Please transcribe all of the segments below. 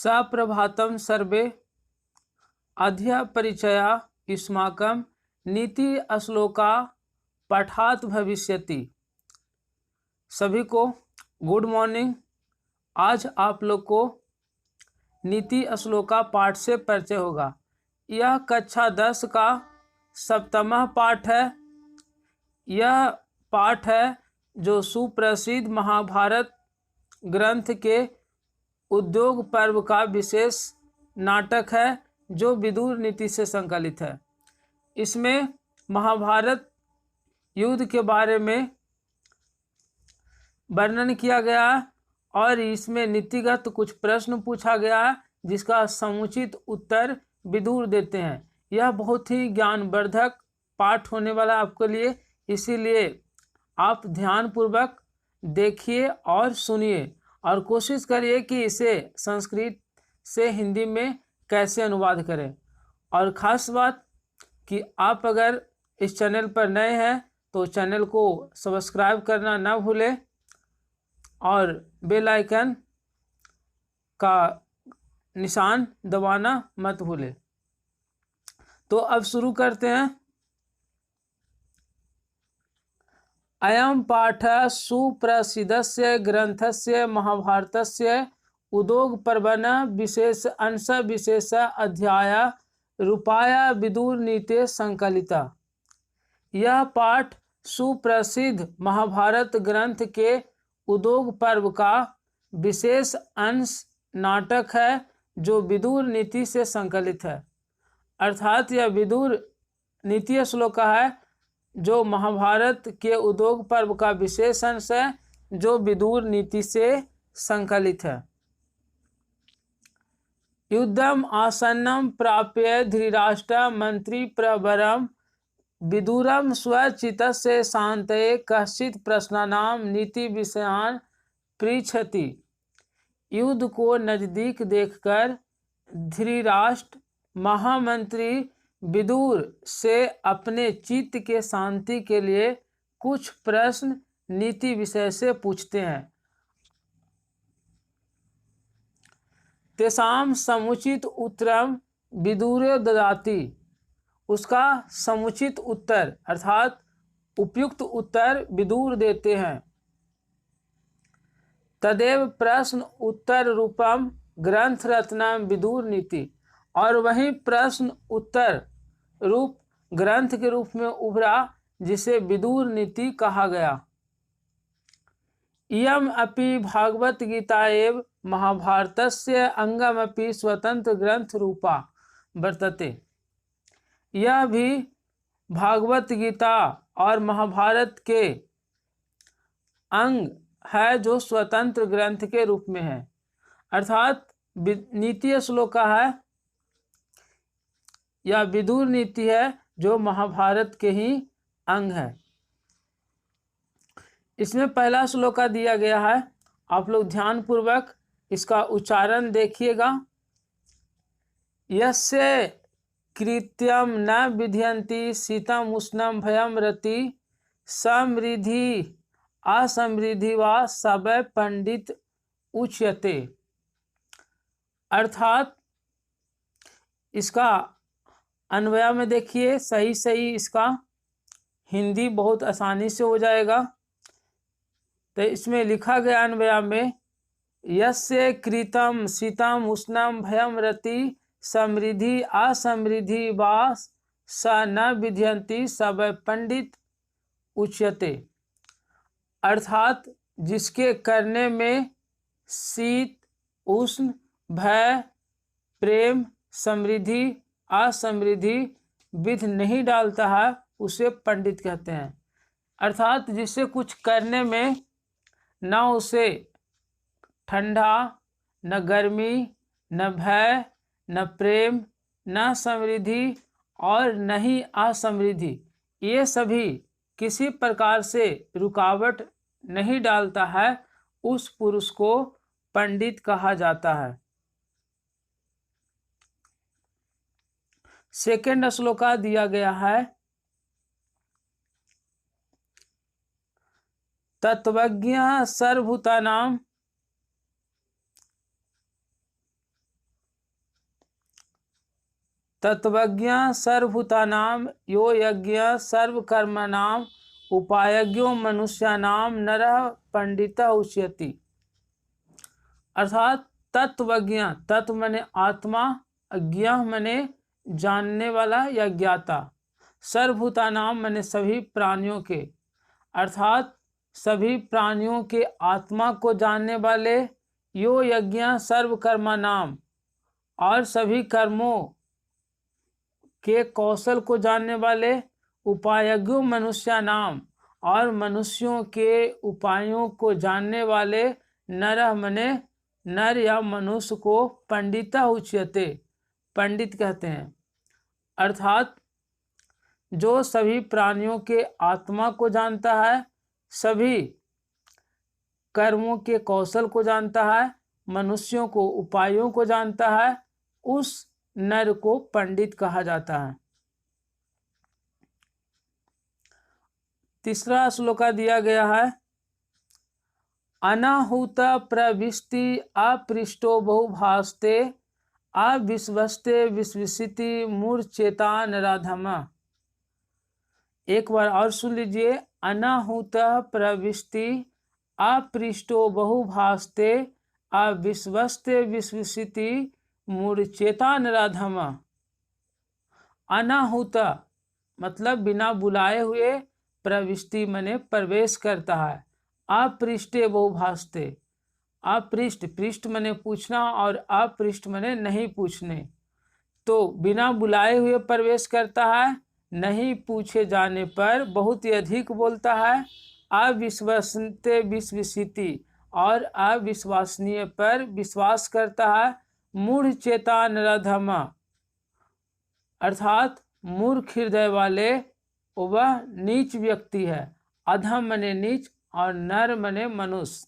सप्रभातं सर्वे अद्य परिचया युष्माकं नीति श्लोका पाठात् भविष्यति। सभी को गुड मॉर्निंग। आज आप लोग को नीति श्लोका पाठ से परिचय होगा। यह कक्षा 10 का 7वां पाठ है। यह पाठ है जो सुप्रसिद्ध महाभारत ग्रंथ के उद्योग पर्व का विशेष नाटक है जो विदुर नीति से संकलित है। इसमें महाभारत युद्ध के बारे में वर्णन किया गया है और इसमें नीतिगत कुछ प्रश्न पूछा गया है जिसका समुचित उत्तर विदुर देते हैं। यह बहुत ही ज्ञानवर्धक पाठ होने वाला आपके लिए, इसीलिए आप ध्यानपूर्वक देखिए और सुनिए और कोशिश करिए कि इसे संस्कृत से हिंदी में कैसे अनुवाद करें। और ख़ास बात कि आप अगर इस चैनल पर नए हैं तो चैनल को सब्सक्राइब करना ना भूलें और बेल आइकन का निशान दबाना मत भूलें। तो अब शुरू करते हैं। अयं पाठः सुप्रसिद्धस्य ग्रन्थस्य महाभारतस्य उद्योगपर्वण विशेष अंश विशेष अध्याय रूपाय विदुर नीते संकलिता। यह पाठ सुप्रसिद्ध महाभारत ग्रंथ के उद्योग पर्व का विशेष अंश नाटक है जो विदुर नीति से संकलित है। अर्थात यह विदुर नीति श्लोक है जो महाभारत के उद्योग पर्व का विशेष अंश है जो विदुर नीति से संकलित है। युद्धम आसन्नम प्राप्य धृतराष्ट्र मंत्री प्रवरम विदुरम स्वचित्तस्य शांतये कश्चित् प्रश्नानां नीति विषयान् पृच्छति। युद्ध को नजदीक देखकर धृतराष्ट्र महामंत्री विदुर से अपने चित्त के शांति के लिए कुछ प्रश्न नीति विषय से पूछते हैं। तेषां समुचित उत्तरम विदुरे ददाति। उसका समुचित उत्तर अर्थात उपयुक्त उत्तर विदुर देते हैं। तदेव प्रश्न उत्तर रूपम ग्रंथ रत्नम विदुर नीति। और वही प्रश्न उत्तर रूप ग्रंथ के रूप में उभरा जिसे विदुर नीति कहा गया। इयम अपि भागवत गीता एव महाभारतस्य अंगमपि स्वतंत्र ग्रंथ रूपा वर्तते। यह भी भागवत गीता और महाभारत के अंग है जो स्वतंत्र ग्रंथ के रूप में है। अर्थात नीति श्लोक है या विदुर नीति है जो महाभारत के ही अंग है। इसमें पहला श्लोक दिया गया है, आप लोग ध्यान पूर्वक इसका उच्चारण देखिएगा। यस्य कृत्यम न विध्यन्ति शीतम उष्णम भयम रति समृद्धि असमृद्धि वा सब पंडित उच्यते। अर्थात इसका अन्वय में देखिए, सही इसका हिंदी बहुत आसानी से हो जाएगा। तो इसमें लिखा गया अन्वय में यस्य कृतम शीतम उष्णम भयम रति समृद्धि असमृद्धि वा स न विध्यन्ति सब पंडित उच्यते। अर्थात जिसके करने में शीत उष्ण भय प्रेम समृद्धि असमृद्धि विध नहीं डालता है उसे पंडित कहते हैं। अर्थात जिससे कुछ करने में न उसे ठंडा न गर्मी न भय न प्रेम न समृद्धि और न ही असमृद्धि, ये सभी किसी प्रकार से रुकावट नहीं डालता है, उस पुरुष को पंडित कहा जाता है। सेकेंड श्लोका दिया गया है, तत्वज्ञ सर्वभूतानां तत्वज्ञ सर्वभूतानां यो यज्ञ सर्वकर्मणां उपायज्ञो मनुष्याणां नरः पंडितः उच्यते। अर्थात तत्वज्ञ, तत्व मने आत्मा, ज्ञ मने जानने वाला या ज्ञाता, सर्वभूतानाम मने सभी प्राणियों के, अर्थात सभी प्राणियों के आत्मा को जानने वाले, यो यज्ञ सर्वकर्मा नाम, और सभी कर्मों के कौशल को जानने वाले, उपायज्ञो मनुष्य नाम, और मनुष्यों के उपायों को जानने वाले, नर मने नर या मनुष्य को पंडिता उच्यते, पंडित कहते हैं। अर्थात जो सभी प्राणियों के आत्मा को जानता है, सभी कर्मों के कौशल को जानता है, मनुष्यों को उपायों को जानता है, उस नर को पंडित कहा जाता है। तीसरा श्लोका दिया गया है, अनाहुत प्रविष्टि अपृष्टो बहुभास्ते अविश्वस्ते विश्वसिति मूर्छेता नराधम। एक बार और सुन लीजिए, अनाहुत प्रविष्टि अपृष्टो बहुभास्ते अविश्वस्ते विश्वसिति मूर्छेता नराधम। अनाहुत मतलब बिना बुलाए हुए, प्रविष्टि मने प्रवेश करता है, अपृष्टे बहुभास्ते, अपृष्ट पृष्ठ मने पूछना और अपृष्ट मने नहीं पूछने, तो बिना बुलाए हुए प्रवेश करता है, नहीं पूछे जाने पर बहुत ही अधिक बोलता है, अविश्वसनीय विश्वसिति और अविश्वसनीय पर विश्वास करता है, मूढ़ चेता नराधम अर्थात मूर्ख हृदय वाले, वह नीच व्यक्ति है, अधम मने नीच और नर मने मनुष्य,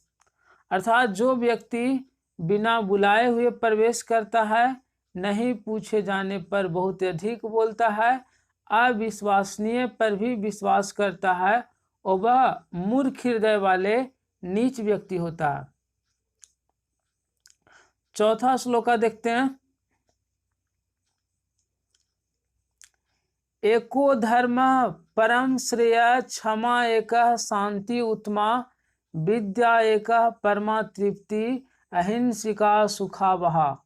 अर्थात जो व्यक्ति बिना बुलाए हुए प्रवेश करता है, नहीं पूछे जाने पर बहुत अधिक बोलता है, अविश्वसनीय पर भी विश्वास करता है, और वह मूर्ख हृदय वाले नीच व्यक्ति होता है। चौथा श्लोका देखते हैं, एको धर्म परम श्रेय क्षमा एक शांति उत्तमा विद्या एक परमा तृप्ति अहिंसिका सुखा वहा।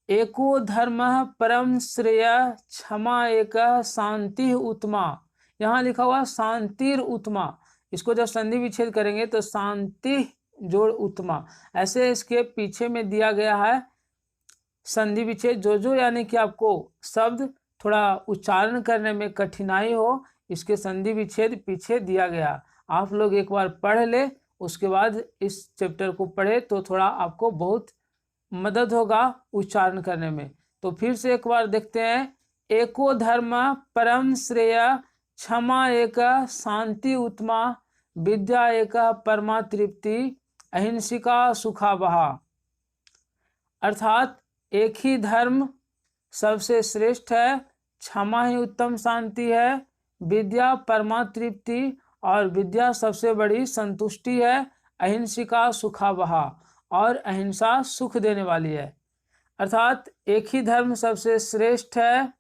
एको धर्म परम श्रेय क्षमा एक शांति उत्तमा, यहाँ लिखा हुआ शांतिर उत्तमा, इसको जब संधि विच्छेद करेंगे तो शांति जोड़ उत्तमा, ऐसे इसके पीछे में दिया गया है संधि विच्छेद, जो यानी कि आपको शब्द थोड़ा उच्चारण करने में कठिनाई हो, इसके संधि विच्छेद पीछे दिया गया। आप लोग एक बार पढ़ ले, उसके बाद इस चैप्टर को पढ़े तो थोड़ा आपको बहुत मदद होगा उच्चारण करने में। तो फिर से एक बार देखते हैं, एको धर्म परम श्रेय क्षमा एक शांति उत्तमा विद्या एक परमा तृप्ति अहिंसिका सुखा वहा। अर्थात एक ही धर्म सबसे श्रेष्ठ है, क्षमा ही उत्तम शांति है, विद्या परमा तृप्ति और विद्या सबसे बड़ी संतुष्टि है, अहिंसिका सुखा वहा और अहिंसा सुख देने वाली है। अर्थात एक ही धर्म सबसे श्रेष्ठ है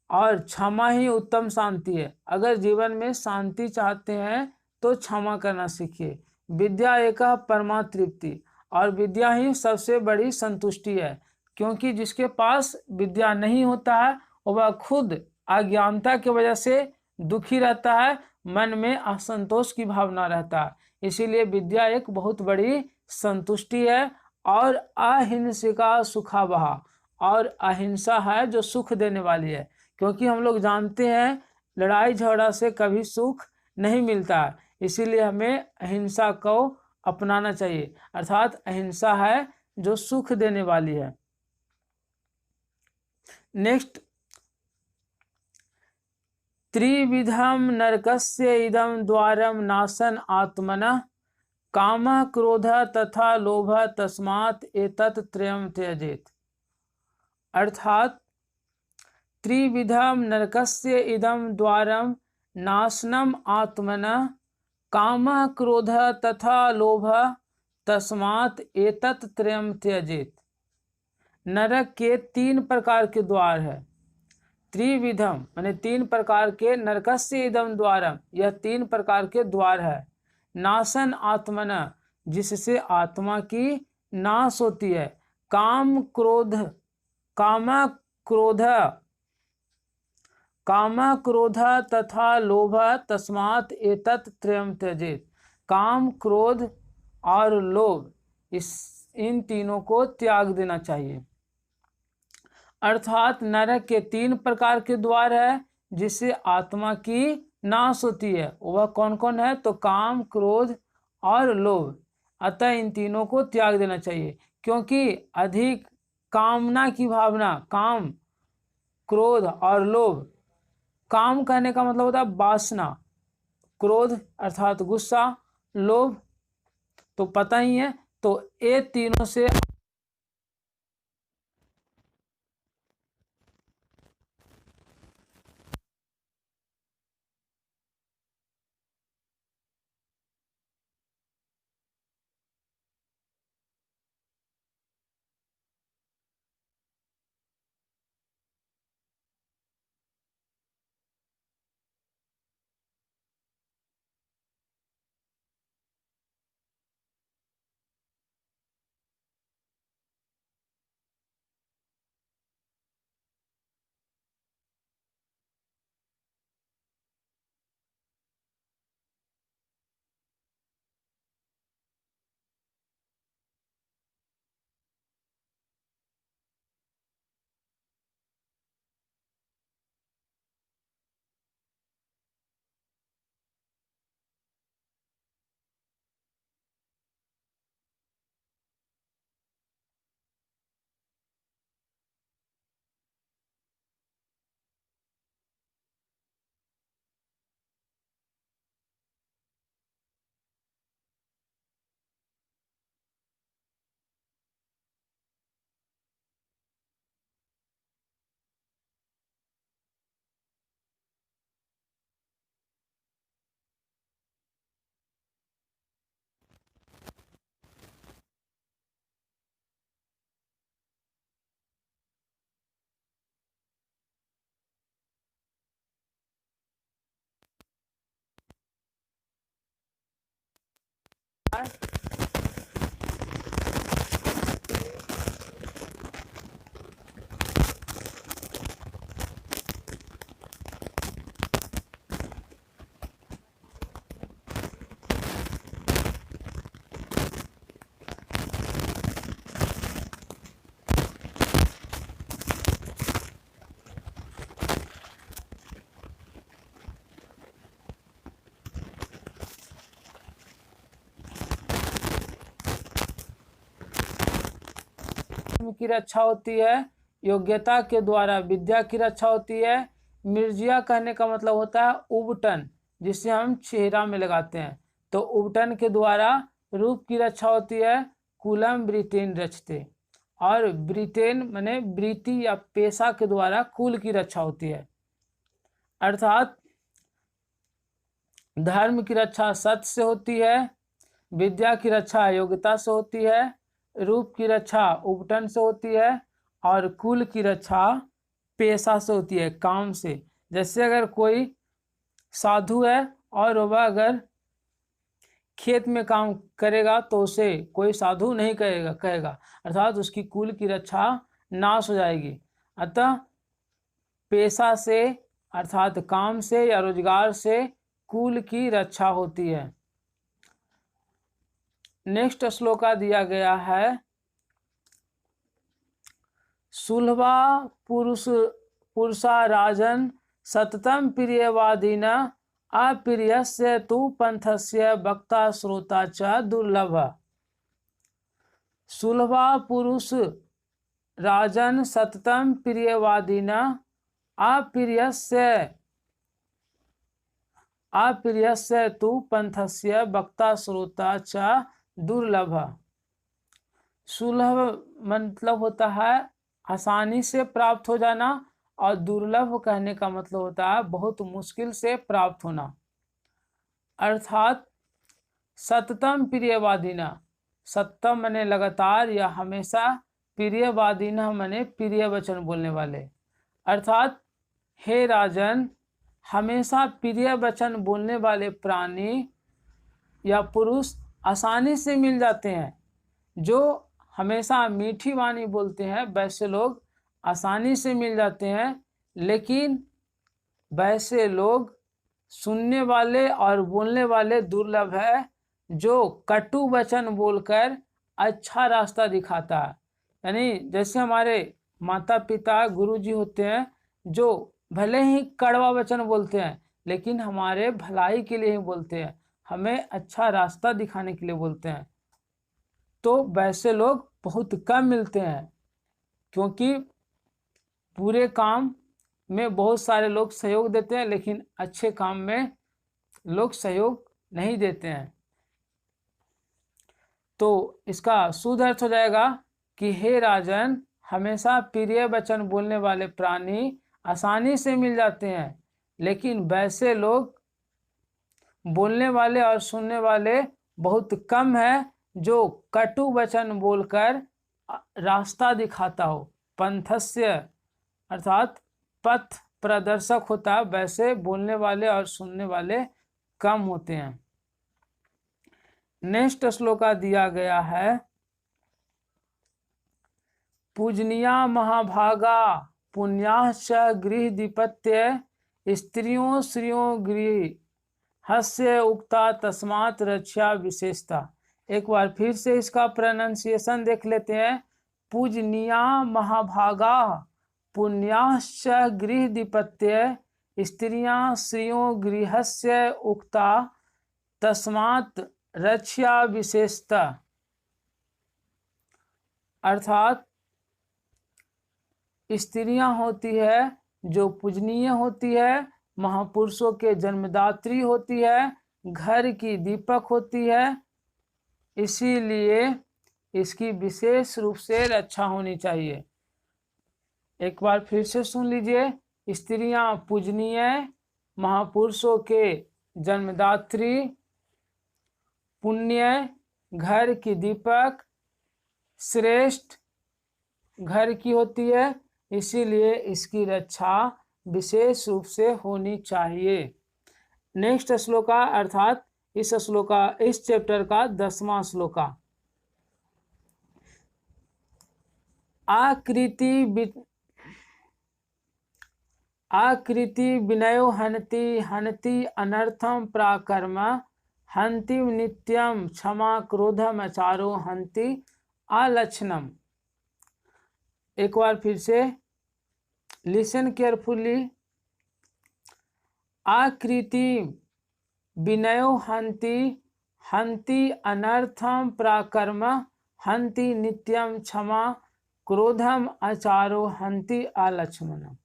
और क्षमा ही उत्तम शांति है। अगर जीवन में शांति चाहते हैं तो क्षमा करना सीखिए। विद्या एक परमा तृप्ति, और विद्या ही सबसे बड़ी संतुष्टि है, क्योंकि जिसके पास विद्या नहीं होता है वह खुद अज्ञानता की वजह से दुखी रहता है, मन में असंतोष की भावना रहता है। इसीलिए विद्या एक बहुत बड़ी संतुष्टि है, और अहिंसिका सुखा वहा, और अहिंसा है जो सुख देने वाली है, क्योंकि हम लोग जानते हैं लड़ाई झगड़ा से कभी सुख नहीं मिलता है, इसीलिए हमें अहिंसा को अपनाना चाहिए। अर्थात अहिंसा है जो सुख देने वाली है। नेक्स्ट, त्रिविधम नरकस्य इदम द्वारम नाशन आत्मनः काम क्रोध तथा लोभ तस्मात् एतत् त्रयम् त्यजेत्। अर्थात त्रिविधम नरकस्य इदम द्वारम नाशनम आत्मनः काम क्रोध तथा लोभ तस्मात् एतत् त्रयम् त्यजेत्। नरक के 3 प्रकार के द्वार है। त्रिविधम माने 3 प्रकार के, नरकस्य इदम द्वारम, यह 3 प्रकार के द्वार है। नाशन आत्मन, जिससे आत्मा की नाश होती है। काम क्रोध तथा लोभ, तस्मात् एतत् त्रयम् त्यजेत्। काम, क्रोध और लोभ, इन तीनों को त्याग देना चाहिए। अर्थात नरक के 3 प्रकार के द्वार है जिससे आत्मा की नाश होती है। वह कौन कौन है? तो काम, क्रोध और लोभ। अतः इन तीनों को त्याग देना चाहिए, क्योंकि अधिक कामना की भावना, काम, क्रोध और लोभ। काम कहने का मतलब होता है वासना, क्रोध अर्थात गुस्सा, लोभ तो पता ही है। तो ये तीनों से की रक्षा होती है, योग्यता के द्वारा विद्या की रक्षा होती है। मिर्जिया कहने का मतलब होता है उबटन, जिसे हम चेहरा में लगाते हैं। तो उबटन के द्वारा रूप की रक्षा होती है। कुलम वृत्तेन रचते, और वृत्तेन माने वृत्ति या पेशा के द्वारा कुल की रक्षा होती है। अर्थात धर्म की रक्षा सत्य से होती है, विद्या की रक्षा योग्यता से होती है, रूप की रक्षा उपटन से होती है, और कुल की रक्षा पेशा से होती है, काम से। जैसे अगर कोई साधु है और वह अगर खेत में काम करेगा तो उसे कोई साधु नहीं कहेगा, अर्थात उसकी कुल की रक्षा नाश हो जाएगी। अतः पेशा से अर्थात काम से या रोजगार से कुल की रक्षा होती है। नेक्स्ट श्लोका दिया गया है, सुलभा पुरुषा राजन सततम प्रियवादीन अप्रियस्य तु पंथस्य वक्ता श्रोता च दुर्लभ। सुलभा पुरुष राजन सततम प्रियवादीन अप्रियस्य तु पंथस्य वक्ता श्रोता च दुर्लभ। सुलभ मतलब होता है आसानी से प्राप्त हो जाना, और दुर्लभ कहने का मतलब होता है बहुत मुश्किल से प्राप्त होना। अर्थात सततम प्रियवादिना, सततम माने लगातार या हमेशा, प्रियवादिनः माने प्रिय वचन बोलने वाले, अर्थात हे राजन, हमेशा प्रिय वचन बोलने वाले प्राणी या पुरुष आसानी से मिल जाते हैं। जो हमेशा मीठी वाणी बोलते हैं वैसे लोग आसानी से मिल जाते हैं, लेकिन वैसे लोग सुनने वाले और बोलने वाले दुर्लभ है जो कटु वचन बोलकर अच्छा रास्ता दिखाता है। यानी जैसे हमारे माता पिता गुरुजी होते हैं जो भले ही कड़वा वचन बोलते हैं लेकिन हमारे भलाई के लिए ही बोलते हैं, हमें अच्छा रास्ता दिखाने के लिए बोलते हैं। तो वैसे लोग बहुत कम मिलते हैं, क्योंकि बुरे काम में बहुत सारे लोग सहयोग देते हैं लेकिन अच्छे काम में लोग सहयोग नहीं देते हैं। तो इसका शुद्ध अर्थ हो जाएगा कि हे राजन, हमेशा प्रिय वचन बोलने वाले प्राणी आसानी से मिल जाते हैं, लेकिन वैसे लोग बोलने वाले और सुनने वाले बहुत कम है जो कटु वचन बोलकर रास्ता दिखाता हो। पंथस्य अर्थात पथ प्रदर्शक होता है, वैसे बोलने वाले और सुनने वाले कम होते हैं। नेक्स्ट श्लोका दिया गया है, पूजनीया महाभागा पुण्याश्च गृह दीपत्य स्त्रियों श्रियों गृहस्य उक्ता तस्मात् रक्षा विशेषता। एक बार फिर से इसका प्रोनाउंसिएशन देख लेते हैं। पूजनीया महाभागा पुण्याश्च गृह दीपत्य स्त्रियां श्रियों गृहस्य उक्ता तस्मात् रक्षा विशेषता। अर्थात स्त्रियां होती है जो पूजनीय होती है, महापुरुषों के जन्मदात्री होती है, घर की दीपक होती है, इसीलिए इसकी विशेष रूप से रक्षा होनी चाहिए। एक बार फिर से सुन लीजिए। स्त्रियां पूजनीय, महापुरुषों के जन्मदात्री, पुण्य, घर की दीपक, श्रेष्ठ घर की होती है, इसीलिए इसकी रक्षा विशेष रूप से होनी चाहिए। नेक्स्ट श्लोका अर्थात इस चैप्टर का 10वां श्लोका। आकृति विनयो हनति हनति अनर्थम प्राकर्म हंति नित्यम क्षमा क्रोधम आचारो हंति आलक्षणम। एक बार फिर से लिसन केयरफुली। आकृति विनयो हंति हंति अनर्थम प्राकर्म हंति नित्यम क्षमा क्रोधम आचारो हंति आलक्षणम।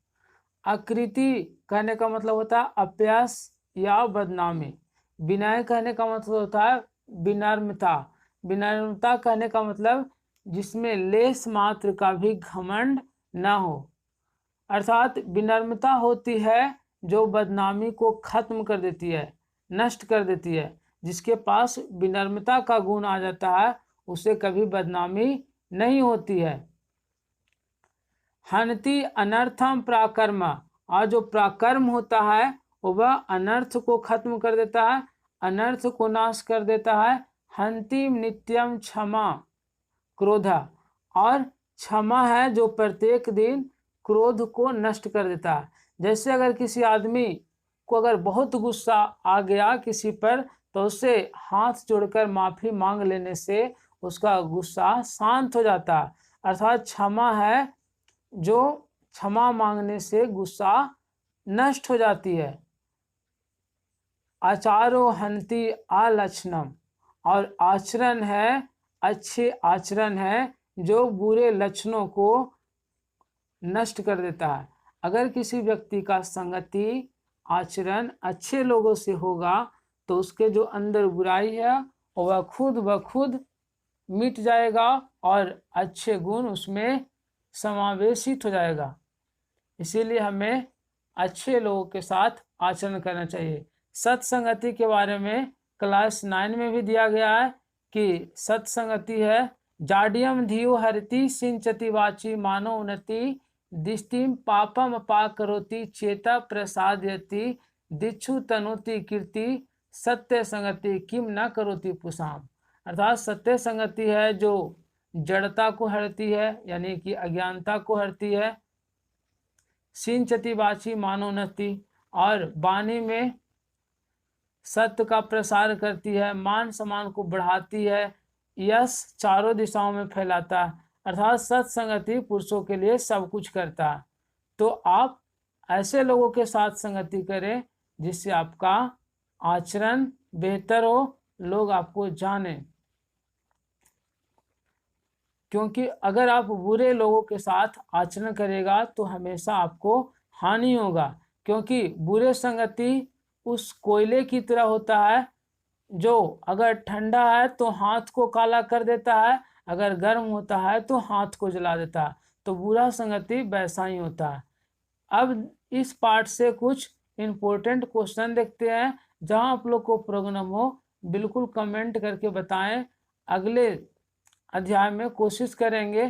आकृति कहने का मतलब होता है अभ्यास या बदनामी। विनय कहने का मतलब होता है विनम्रता। विनम्रता कहने का मतलब जिसमें लेस मात्र का भी घमंड न हो। अर्थात विनम्रता होती है जो बदनामी को खत्म कर देती है, नष्ट कर देती है। जिसके पास विनम्रता का गुण आ जाता है उसे कभी बदनामी नहीं होती है। हनति अनर्थम प्राकर्म, और जो प्राकर्म होता है वह अनर्थ को खत्म कर देता है, अनर्थ को नाश कर देता है। हंति नित्यम क्षमा क्रोधा, और क्षमा है जो प्रत्येक दिन क्रोध को नष्ट कर देता है। जैसे अगर किसी आदमी को अगर बहुत गुस्सा आ गया किसी पर, तो उससे हाथ जोड़कर माफी मांग लेने से उसका गुस्सा शांत हो जाता है। अर्थात क्षमा है जो क्षमा मांगने से गुस्सा नष्ट हो जाती है। आचारो हंति आलक्षणम, और आचरण है अच्छे आचरण है जो बुरे लक्षणों को नष्ट कर देता है। अगर किसी व्यक्ति का संगति आचरण अच्छे लोगों से होगा तो उसके जो अंदर बुराई है वह खुद ब खुद मिट जाएगा और अच्छे गुण उसमें समावेशित हो जाएगा। इसीलिए हमें अच्छे लोगों के साथ आचरण करना चाहिए। सत्संगति के बारे में क्लास 9 में भी दिया गया है कि सत्संगति है जाड्यम धियो हरति सिंचति वाची मानो उन्नति दिष्टिम पापम अपाकरोति चेता प्रसादयति दिक्षु तनोति कीर्ति सत्य संगति किम न करोति पुसाम। अर्थात सत्य संगति है जो जड़ता को हरती है, यानी कि अज्ञानता को हरती है। सिंचति वाची मानोन्नति, और वाणी में सत्य का प्रसार करती है, मान सम्मान को बढ़ाती है, यश चारों दिशाओं में फैलाता है। अर्थात सत्संगति पुरुषों के लिए सब कुछ करता है। तो आप ऐसे लोगों के साथ संगति करें जिससे आपका आचरण बेहतर हो, लोग आपको जाने। क्योंकि अगर आप बुरे लोगों के साथ आचरण करेगा तो हमेशा आपको हानि होगा, क्योंकि बुरे संगति उस कोयले की तरह होता है जो अगर ठंडा है तो हाथ को काला कर देता है, अगर गर्म होता है तो हाथ को जला देता है। तो बुरा संगति वैसा ही होता है। अब इस पार्ट से कुछ इम्पोर्टेंट क्वेश्चन देखते हैं। जहां आप लोग को प्रॉब्लम हो बिल्कुल कमेंट करके बताएं। अगले अध्याय में कोशिश करेंगे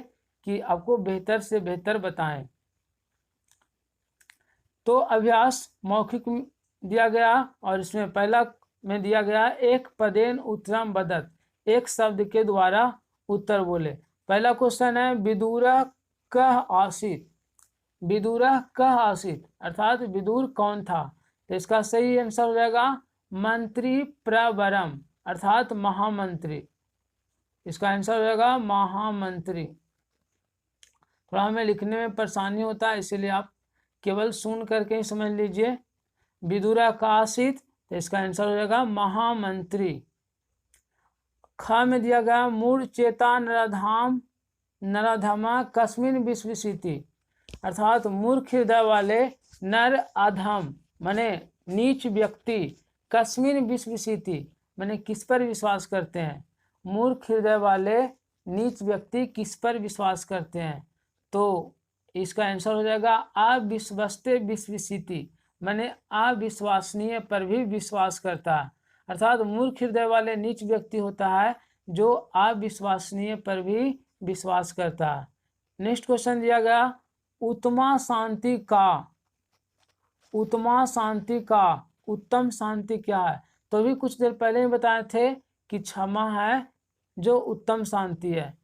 कि आपको बेहतर से बेहतर बताएं। तो अभ्यास मौखिक दिया गया और इसमें पहला में दिया गया एक पदेन उत्तरम बदत, एक शब्द के द्वारा उत्तर बोले। पहला क्वेश्चन है विदुरः कः आसीत्। विदुरः कः आसीत् अर्थात विदुर कौन था। तो इसका सही आंसर हो जाएगा मंत्री प्रवरम अर्थात महामंत्री। इसका आंसर हो जाएगा महामंत्री। थोड़ा हमें लिखने में परेशानी होता है, इसीलिए आप केवल सुन करके ही समझ लीजिए। विदुरः कः आसीत्, तो इसका आंसर हो जाएगा महामंत्री। ख में दिया गया मूढ़ चेता नराधाम नराधमा कस्मिन विश्वसिति अर्थात मूर्ख हृदय वाले नर अधम माने नीच व्यक्ति, कस्मिन विश्वसिति माने किस पर विश्वास करते हैं। मूर्ख हृदय वाले नीच व्यक्ति किस पर विश्वास करते हैं, तो इसका आंसर हो जाएगा अविश्वस्ते विश्वसिति माने अविश्वसनीय पर भी विश्वास करता है। अर्थात मूर्ख हृदय वाले नीच व्यक्ति होता है जो अविश्वसनीय पर भी विश्वास करता है। नेक्स्ट क्वेश्चन दिया गया उत्तमा शांति का, उत्तमा शांति का उत्तम शांति क्या है। तो भी कुछ देर पहले ही बताए थे कि क्षमा है जो उत्तम शांति है।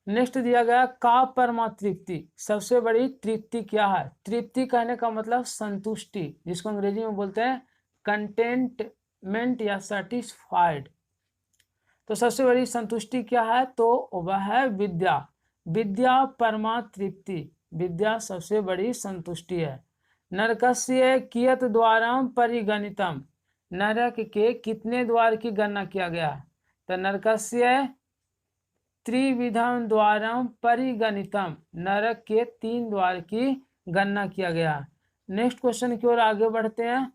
नेक्स्ट दिया गया का परमा तृप्ति, सबसे बड़ी तृप्ति क्या है। तृप्ति कहने का मतलब संतुष्टि, जिसको अंग्रेजी में बोलते हैं कंटेंटमेंट या सेटिस्फाइड। तो सबसे बड़ी संतुष्टि क्या है, तो वह है विद्या। विद्या परमा तृप्ति, विद्या सबसे बड़ी संतुष्टि है। नरकस्य कियत द्वारम परिगणितम, नरक के कितने द्वार की गणना किया गया। तो नरकस्य त्रिविधम द्वारम परिगणितम, नरक के 3 द्वार की गणना किया गया। नेक्स्ट क्वेश्चन की ओर आगे बढ़ते हैं।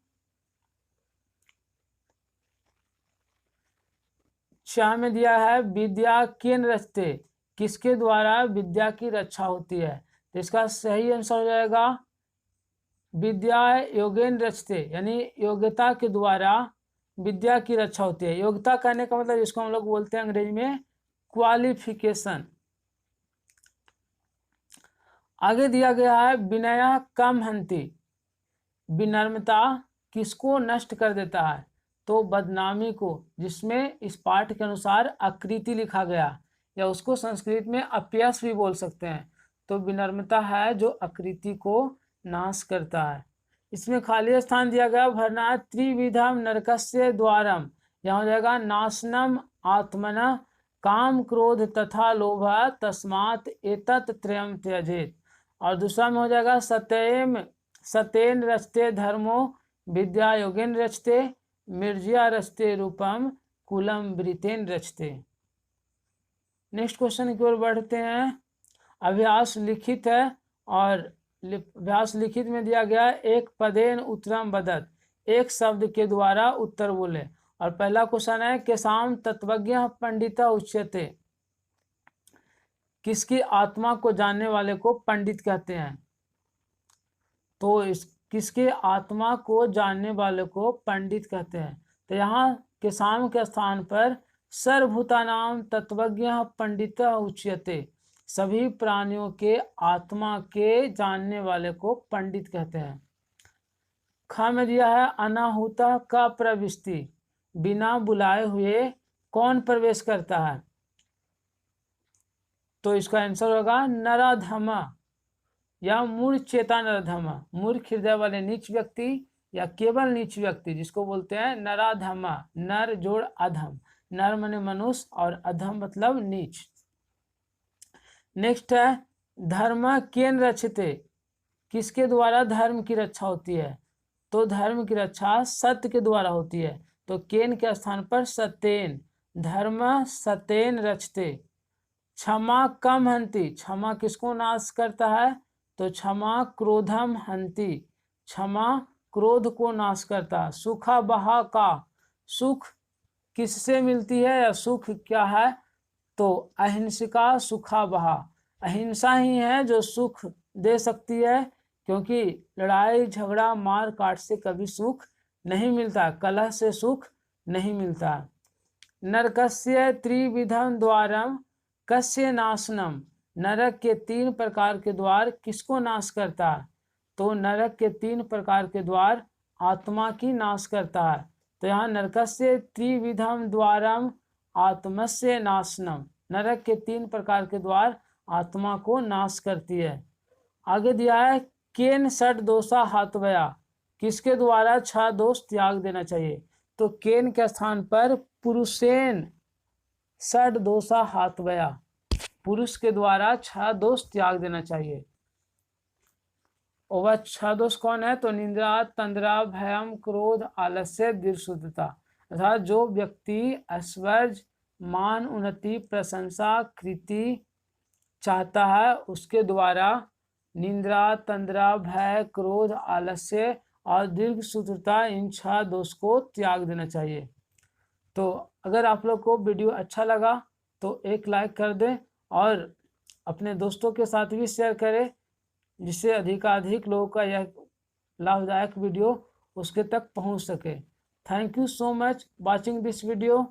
6 में दिया है विद्या केन रचते, किसके द्वारा विद्या की रक्षा होती है। तो इसका सही आंसर हो जाएगा विद्या योगेन रचते, यानी योग्यता के द्वारा विद्या की रक्षा होती है। योग्यता कहने का मतलब जिसको हम लोग बोलते हैं अंग्रेजी में क्वालिफिकेशन। आगे दिया गया है विनय कम हंति, विनम्रता किसको नष्ट कर देता है। तो बदनामी को, जिसमें इस पाठ के अनुसार आकृति लिखा गया, या उसको संस्कृत में अपयश भी बोल सकते हैं। तो विनम्रता है जो आकृति को नाश करता है। इसमें खाली स्थान दिया गया भरना त्रिविधम नरकस्य द्वारम, यहाँ हो जाएगा नाशनम आत्मना काम क्रोध तथा लोभ तस्मात् एतत् त्रयम त्यजेत। और दूसरा में हो जाएगा सत्येन रचते धर्मो विद्या योगेन रचते मिर्जिया रचते रूपम कुलम वृतेन रचते। नेक्स्ट क्वेश्चन की ओर बढ़ते हैं। अभ्यास लिखित है और अभ्यास लिखित में दिया गया एक पदेन उत्तरम बदत, एक शब्द के द्वारा उत्तर बोले। और पहला क्वेश्चन है केसाम तत्वज्ञ पंडित उच्यते, किसकी आत्मा को जानने वाले को पंडित कहते हैं। तो इस किसके आत्मा को जानने वाले को पंडित कहते हैं। तो यहाँ केसाम के स्थान पर सर्वभूतानां तत्वज्ञः पंडितः उच्यते। सभी प्राणियों के आत्मा के जानने वाले को पंडित कहते हैं। ख में दिया है अनाहुता का प्रविष्टि, बिना बुलाए हुए कौन प्रवेश करता है? तो इसका आंसर होगा नराधमा या मूर्छेता नराधमा। मूर्ख हृदय वाले नीच व्यक्ति या केवल नीच व्यक्ति जिसको बोलते हैं नराधमा। नर जोड़ अधम, नर माने मनुष्य और अधम मतलब नीच। नेक्स्ट है धर्म केन रक्षते, किसके द्वारा धर्म की रक्षा होती है? तो धर्म की रक्षा सत्य के द्वारा होती है। तो केन के स्थान पर सत्येन, धर्म सत्येन रक्षते। क्षमा कम हंति, क्षमा किसको नाश करता है? तो क्षमा क्रोधम हंति, क्षमा क्रोध को नाश करता है। सुखा बहा का, सुख किससे मिलती है या सुख क्या है? तो अहिंसका सुखा बहा, अहिंसा ही है जो सुख दे सकती है, क्योंकि लड़ाई झगड़ा मार काट से कभी सुख नहीं मिलता, कलह से सुख नहीं मिलता। नरकस्य त्रिविधम द्वारम कस्य नाशनम, नरक के 3 प्रकार के द्वार किसको नाश करता है? तो नरक के 3 प्रकार के द्वार आत्मा की नाश करता है। तो यहाँ नरकस्य त्रिविधम द्वारम आत्मस्य नाशनम, नरक के 3 प्रकार के द्वार आत्मा को नाश करती है। आगे दिया है केन षट दोषा हातवया, किसके द्वारा 6 दोष त्याग देना चाहिए? तो केन के स्थान पर पुरुषेन षट दोषा हातवया, पुरुष के द्वारा 6 दोष त्याग देना चाहिए। और वह 6 दोष कौन है? तो निंद्रा, तंद्रा, भयम, क्रोध, आलस्य, दीर्घशुद्धता। अर्थात जो व्यक्ति ऐश्वर्य, मान, उन्नति, प्रशंसा, कृति चाहता है उसके द्वारा निंद्रा, तंद्रा, भय, क्रोध, आलस्य और दीर्घशुद्धता, इन 6 दोष को त्याग देना चाहिए। तो अगर आप लोग को वीडियो अच्छा लगा तो एक लाइक कर दें और अपने दोस्तों के साथ भी शेयर करें, जिससे अधिकाधिक लोगों का यह लाभदायक वीडियो उसके तक पहुंच सके। Thank you so much watching this video.